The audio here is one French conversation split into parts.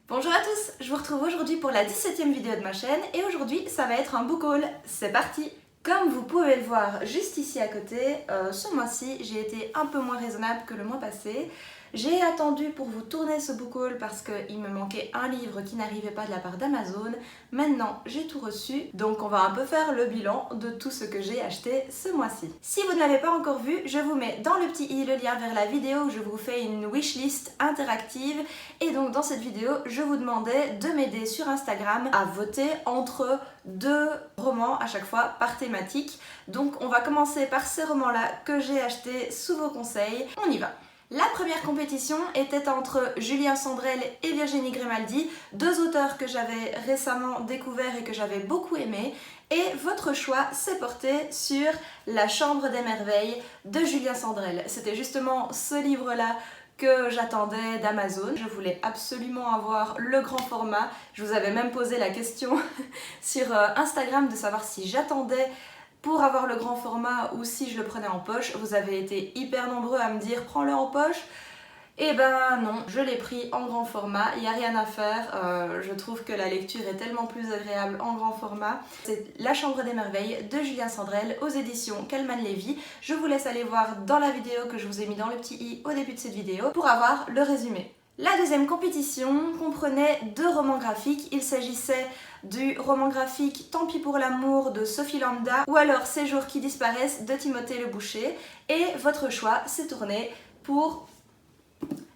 Bonjour à tous, je vous retrouve aujourd'hui pour la 17e vidéo de ma chaîne et aujourd'hui ça va être un book haul, c'est parti! Comme vous pouvez le voir juste ici à côté, ce mois-ci j'ai été un peu moins raisonnable que le mois passé. J'ai attendu pour vous tourner ce book haul parce qu'il me manquait un livre qui n'arrivait pas de la part d'Amazon. Maintenant j'ai tout reçu, donc on va un peu faire le bilan de tout ce que j'ai acheté ce mois-ci. Si vous ne l'avez pas encore vu, je vous mets dans le petit i le lien vers la vidéo où je vous fais une wishlist interactive. Et donc dans cette vidéo, je vous demandais de m'aider sur Instagram à voter entre deux romans à chaque fois par thématique. Donc on va commencer par ces romans-là que j'ai achetés sous vos conseils. On y va! La première compétition était entre Julien Sandrel et Virginie Grimaldi, deux auteurs que j'avais récemment découverts et que j'avais beaucoup aimés. Et votre choix s'est porté sur La Chambre des Merveilles de Julien Sandrel. C'était justement ce livre-là que j'attendais d'Amazon. Je voulais absolument avoir le grand format. Je vous avais même posé la question sur Instagram de savoir si j'attendais pour avoir le grand format ou si je le prenais en poche. Vous avez été hyper nombreux à me dire prends-le en poche. Et ben non, je l'ai pris en grand format, il n'y a rien à faire, je trouve que la lecture est tellement plus agréable en grand format. C'est La Chambre des Merveilles de Julien Sandrel aux éditions Calman Levy. Je vous laisse aller voir dans la vidéo que je vous ai mis dans le petit i au début de cette vidéo pour avoir le résumé. La deuxième compétition comprenait deux romans graphiques. Il s'agissait du roman graphique Tant pis pour l'amour de Sophie Lambda ou alors Ces jours qui disparaissent de Timothée Le Boucher. Et votre choix s'est tourné pour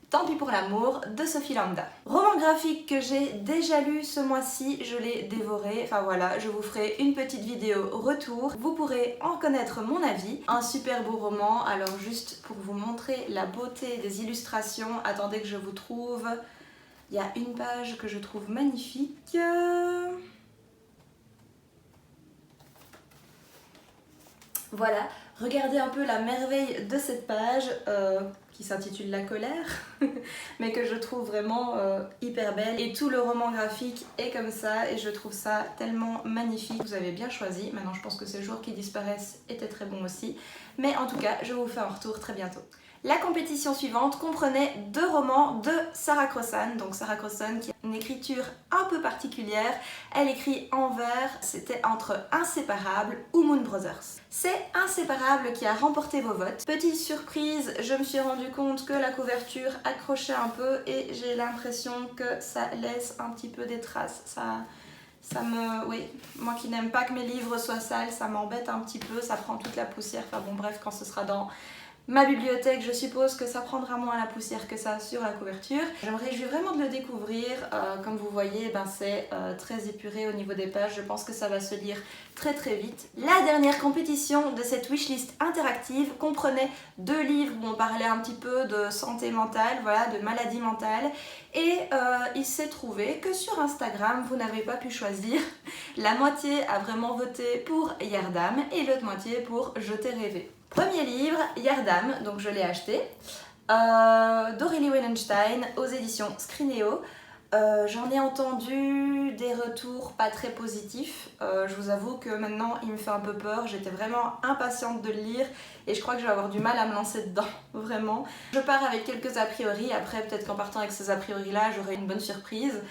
Tant pis pour l'amour de Sophie Lambda. Roman graphique que j'ai déjà lu ce mois-ci, je l'ai dévoré. Enfin voilà, je vous ferai une petite vidéo retour. Vous pourrez en connaître mon avis. Un super beau roman. Alors juste pour vous montrer la beauté des illustrations, attendez que je vous trouve. Il y a une page que je trouve magnifique. Voilà, regardez un peu la merveille de cette page qui s'intitule La colère, mais que je trouve vraiment hyper belle. Et tout le roman graphique est comme ça et je trouve ça tellement magnifique. Vous avez bien choisi. Maintenant, je pense que Ces jours qui disparaissent était très bon aussi. Mais en tout cas, je vous fais un retour très bientôt. La compétition suivante comprenait deux romans de Sarah Crossan. Donc Sarah Crossan qui a une écriture un peu particulière. Elle écrit en vers, c'était entre Inséparables ou Moon Brothers. C'est Inséparables qui a remporté vos votes. Petite surprise, je me suis rendu compte que la couverture accrochait un peu et j'ai l'impression que ça laisse un petit peu des traces. Oui, moi qui n'aime pas que mes livres soient sales, ça m'embête un petit peu, ça prend toute la poussière. Enfin bon bref, quand ce sera dans ma bibliothèque, je suppose que ça prendra moins la poussière que ça sur la couverture. Je me réjouis vraiment de le découvrir. Comme vous voyez, c'est très épuré au niveau des pages. Je pense que ça va se lire très très vite. La dernière compétition de cette wishlist interactive comprenait deux livres où on parlait un petit peu de santé mentale, voilà, de maladie mentale. Et il s'est trouvé que sur Instagram, vous n'avez pas pu choisir. La moitié a vraiment voté pour Yardam et l'autre moitié pour Je t'ai rêvé. Premier livre, Yardam, donc je l'ai acheté, d'Aurélie Wellenstein aux éditions Scrinéo. J'en ai entendu des retours pas très positifs. Je vous avoue que maintenant il me fait un peu peur. J'étais vraiment impatiente de le lire et je crois que je vais avoir du mal à me lancer dedans, vraiment. Je pars avec quelques a priori. Après, peut-être qu'en partant avec ces a priori là, j'aurai une bonne surprise.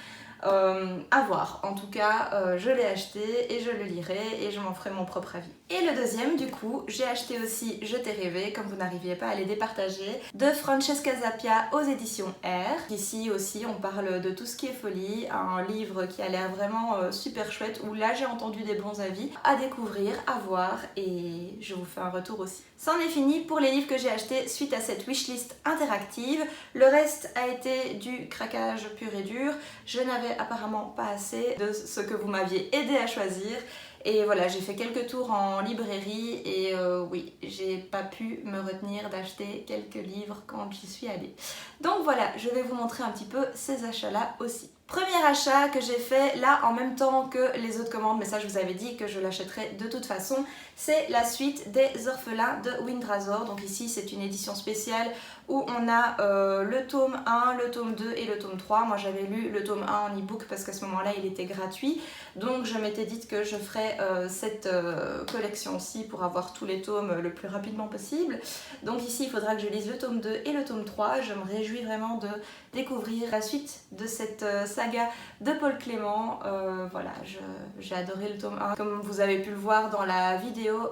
À voir. En tout cas, je l'ai acheté et je le lirai et je m'en ferai mon propre avis. Et le deuxième, du coup, j'ai acheté aussi Je t'ai rêvé, comme vous n'arriviez pas à les départager, de Francesca Zappia aux éditions R. Ici aussi, on parle de tout ce qui est folie, un livre qui a l'air vraiment super chouette, où là j'ai entendu des bons avis à découvrir, à voir, et je vous fais un retour aussi. C'en est fini pour les livres que j'ai achetés suite à cette wishlist interactive. Le reste a été du craquage pur et dur. Je n'avais apparemment pas assez de ce que vous m'aviez aidé à choisir. Et voilà, j'ai fait quelques tours en librairie et oui, j'ai pas pu me retenir d'acheter quelques livres quand j'y suis allée. Donc voilà, je vais vous montrer un petit peu ces achats-là aussi. Premier achat que j'ai fait là en même temps que les autres commandes, mais ça je vous avais dit que je l'achèterais de toute façon, c'est la suite des Orphelins de Wynne Razor. Donc ici c'est une édition spéciale où on a le tome 1, le tome 2 et le tome 3. Moi j'avais lu le tome 1 en e-book parce qu'à ce moment-là il était gratuit, donc je m'étais dit que je ferais cette collection-ci pour avoir tous les tomes le plus rapidement possible. Donc ici il faudra que je lise le tome 2 et le tome 3. Je me réjouis vraiment de découvrir la suite de cette saga de Paul Clément. Voilà, j'ai adoré le tome 1. Comme vous avez pu le voir dans la vidéo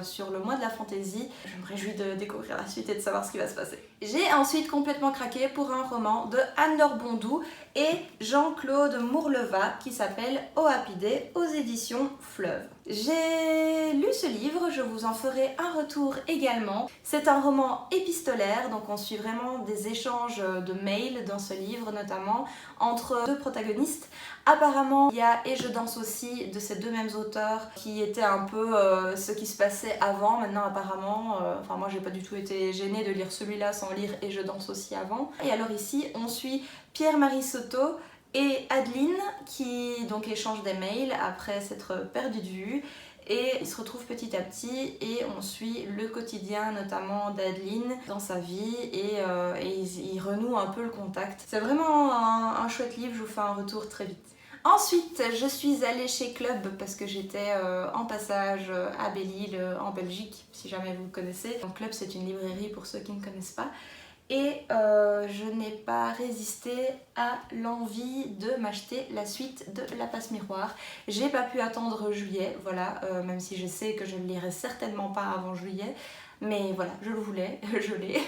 sur le mois de la fantaisie, je me réjouis de découvrir la suite et de savoir ce qui va se passer. J'ai ensuite complètement craqué pour un roman de Anne-Laure Bondou et Jean-Claude Mourleva qui s'appelle Oh Happy Day aux éditions Fleuve. J'ai lu ce livre, je vous en ferai un retour également. C'est un roman épistolaire, donc on suit vraiment des échanges de mails dans ce livre, notamment entre deux protagonistes. Apparemment, il y a Et je danse aussi de ces deux mêmes auteurs qui étaient un peu ce qui se passait avant. Maintenant, apparemment, enfin moi j'ai pas du tout été gênée de lire celui-là sans lire Et je danse aussi avant. Et alors ici, on suit Pierre-Marie Soto et Adeline qui donc échangent des mails après s'être perdus de vue. Et ils se retrouvent petit à petit et on suit le quotidien notamment d'Adeline dans sa vie et ils renouent un peu le contact. C'est vraiment un chouette livre, je vous fais un retour très vite. Ensuite, je suis allée chez Club parce que j'étais en passage à Belle-Île en Belgique, si jamais vous connaissez. Donc Club, c'est une librairie pour ceux qui ne connaissent pas. Et je n'ai pas résisté à l'envie de m'acheter la suite de La Passe Miroir. J'ai pas pu attendre juillet, voilà, même si je sais que je ne lirai certainement pas avant juillet. Mais voilà, je le voulais, je l'ai.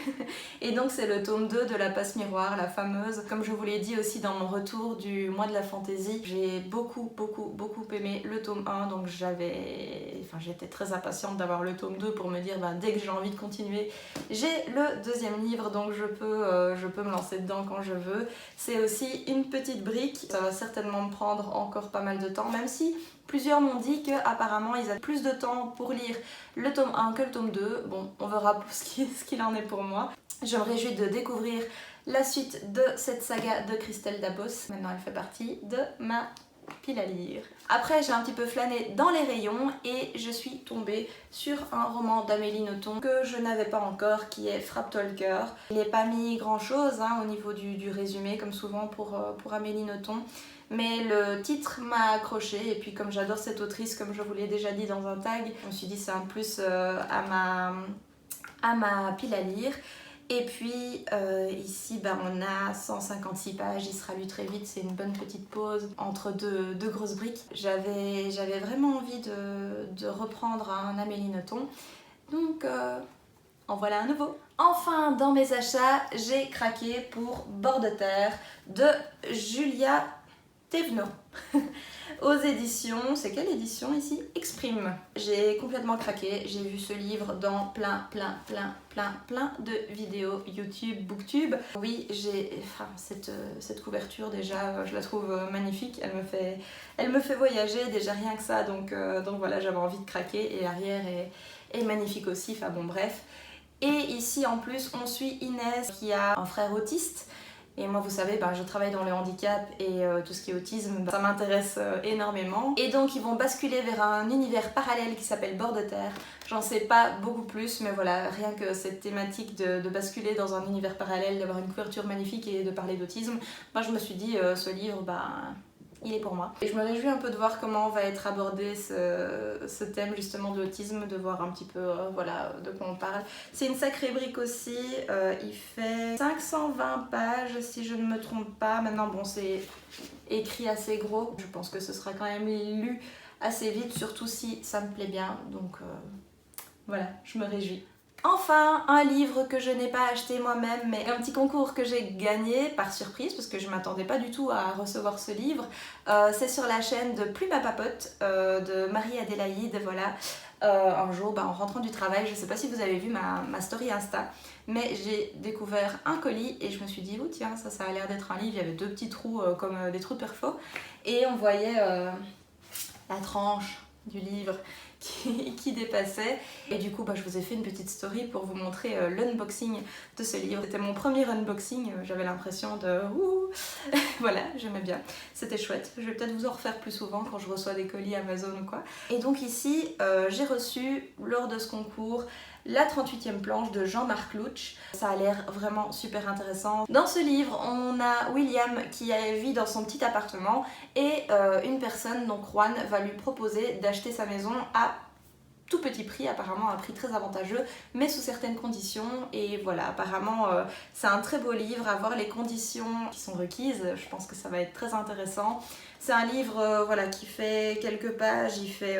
Et donc c'est le tome 2 de La Passe Miroir, la fameuse. Comme je vous l'ai dit aussi dans mon retour du mois de la fantaisie, j'ai beaucoup aimé le tome 1, donc j'étais très impatiente d'avoir le tome 2 pour me dire dès que j'ai envie de continuer, j'ai le deuxième livre, donc je peux me lancer dedans quand je veux. C'est aussi une petite brique, ça va certainement me prendre encore pas mal de temps, même si plusieurs m'ont dit qu'apparemment ils avaient plus de temps pour lire le tome 1 que le tome 2. Bon, on verra ce qu'il en est pour moi. Je me réjouis de découvrir la suite de cette saga de Christelle Dabos. Maintenant, elle fait partie de ma pile à lire. Après, j'ai un petit peu flâné dans les rayons et je suis tombée sur un roman d'Amélie Nothomb que je n'avais pas encore, qui est Frappe-toi le cœur. Il n'est pas mis grand chose au niveau du résumé, comme souvent pour Amélie Nothomb. Mais le titre m'a accroché et puis comme j'adore cette autrice, comme je vous l'ai déjà dit dans un tag, je me suis dit c'est un plus à ma pile à lire. Et puis ici on a 156 pages, il sera lu très vite, c'est une bonne petite pause entre deux grosses briques. J'avais vraiment envie de reprendre un Amélie Nothomb, donc en voilà un nouveau. Enfin, dans mes achats, j'ai craqué pour Bord de terre de Julia Thévenot aux éditions, c'est quelle édition ici? Exprime. J'ai complètement craqué, j'ai vu ce livre dans plein de vidéos YouTube, Booktube. Oui, cette couverture déjà, je la trouve magnifique, elle me fait voyager déjà rien que ça, donc voilà, j'avais envie de craquer et l'arrière est magnifique aussi, enfin bon bref. Et ici en plus on suit Inès qui a un frère autiste. Et moi, vous savez, je travaille dans le handicap et tout ce qui est autisme, ça m'intéresse énormément. Et donc, ils vont basculer vers un univers parallèle qui s'appelle Bord de terre. J'en sais pas beaucoup plus, mais voilà, rien que cette thématique de basculer dans un univers parallèle, d'avoir une couverture magnifique et de parler d'autisme, moi, je me suis dit, ce livre, il est pour moi. Et je me réjouis un peu de voir comment va être abordé ce thème justement de l'autisme, de voir un petit peu voilà, de quoi on parle. C'est une sacrée brique aussi, il fait 520 pages si je ne me trompe pas. Maintenant bon, c'est écrit assez gros, je pense que ce sera quand même lu assez vite, surtout si ça me plaît bien, donc voilà, je me réjouis. Enfin, un livre que je n'ai pas acheté moi-même, mais un petit concours que j'ai gagné par surprise, parce que je ne m'attendais pas du tout à recevoir ce livre. C'est sur la chaîne de Plume à Papote, de Marie-Adélaïde, voilà. Un jour, en rentrant du travail, je ne sais pas si vous avez vu ma story Insta, mais j'ai découvert un colis et je me suis dit, oh tiens, ça a l'air d'être un livre. Il y avait deux petits trous comme des trous de perfo, et on voyait la tranche du livre qui dépassait. Et du coup, je vous ai fait une petite story pour vous montrer l'unboxing de ce livre. C'était mon premier unboxing, j'avais l'impression de... Ouh voilà, j'aimais bien. C'était chouette. Je vais peut-être vous en refaire plus souvent quand je reçois des colis Amazon ou quoi. Et donc ici, j'ai reçu, lors de ce concours, la 38e planche de Jean-Marc Louch. Ça a l'air vraiment super intéressant. Dans ce livre, on a William qui vit dans son petit appartement et une personne, donc Juan, va lui proposer d'acheter sa maison à tout petit prix, apparemment un prix très avantageux, mais sous certaines conditions. Et voilà, apparemment c'est un très beau livre, à voir les conditions qui sont requises, je pense que ça va être très intéressant. C'est un livre voilà, qui fait quelques pages, il fait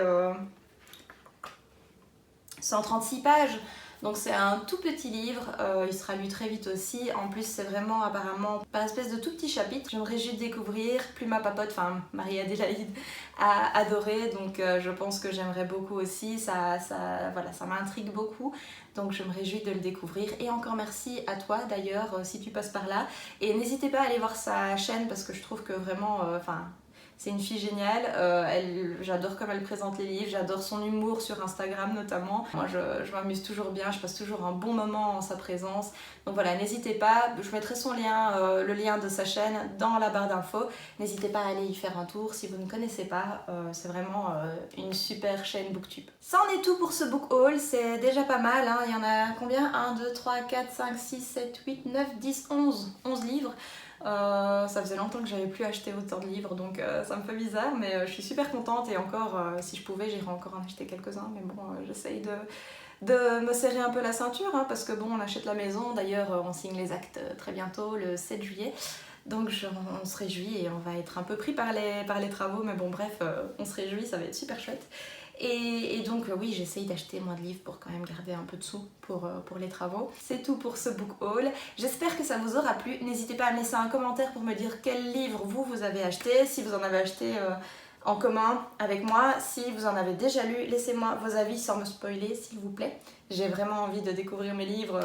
136 pages, donc c'est un tout petit livre, il sera lu très vite aussi. En plus c'est vraiment apparemment par espèce de tout petit chapitre. Je me réjouis de découvrir, plus ma papote, enfin Marie-Adélaïde a adoré, donc je pense que j'aimerais beaucoup aussi, voilà, ça m'intrigue beaucoup. Donc je me réjouis de le découvrir et encore merci à toi d'ailleurs si tu passes par là. Et n'hésitez pas à aller voir sa chaîne parce que je trouve que vraiment, c'est une fille géniale, j'adore comme elle présente les livres, j'adore son humour sur Instagram notamment. Moi je m'amuse toujours bien, je passe toujours un bon moment en sa présence. Donc voilà, n'hésitez pas, je mettrai son lien, le lien de sa chaîne dans la barre d'infos. N'hésitez pas à aller y faire un tour si vous ne connaissez pas, c'est vraiment une super chaîne Booktube. Ça en est tout pour ce book haul, c'est déjà pas mal, hein. Il y en a combien? 1, 2, 3, 4, 5, 6, 7, 8, 9, 10, 11 livres. Ça faisait longtemps que j'avais plus acheté autant de livres, donc ça me fait bizarre, mais je suis super contente. Et encore, si je pouvais, j'irais encore en acheter quelques-uns, mais bon, j'essaye de me serrer un peu la ceinture, hein, parce que bon, on achète la maison. D'ailleurs, on signe les actes très bientôt, le 7 juillet. Donc on se réjouit et on va être un peu pris par les travaux, mais bon bref, on se réjouit, ça va être super chouette. Et donc oui, j'essaye d'acheter moins de livres pour quand même garder un peu de sous pour les travaux. C'est tout pour ce book haul. J'espère que ça vous aura plu. N'hésitez pas à me laisser un commentaire pour me dire quel livre vous avez acheté, si vous en avez acheté en commun avec moi. Si vous en avez déjà lu, laissez-moi vos avis sans me spoiler s'il vous plaît. J'ai vraiment envie de découvrir mes livres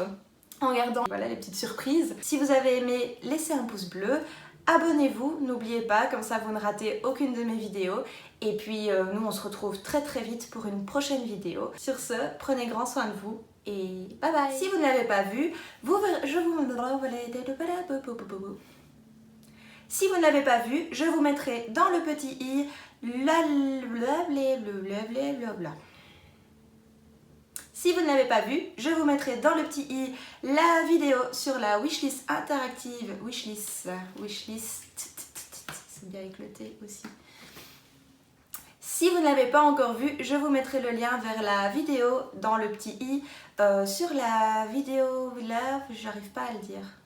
en regardant voilà, les petites surprises. Si vous avez aimé, laissez un pouce bleu. Abonnez-vous, n'oubliez pas, comme ça vous ne ratez aucune de mes vidéos. Et puis nous on se retrouve très vite pour une prochaine vidéo. Sur ce, prenez grand soin de vous et bye bye. Si vous ne l'avez pas vu, Si vous ne l'avez pas vu, je vous mettrai dans le petit i Si vous ne l'avez pas vu, je vous mettrai dans le petit i la vidéo sur la wishlist interactive. Wishlist, c'est bien avec le T aussi. Si vous ne l'avez pas encore vu, je vous mettrai le lien vers la vidéo dans le petit i sur la vidéo, là, j'arrive pas à le dire.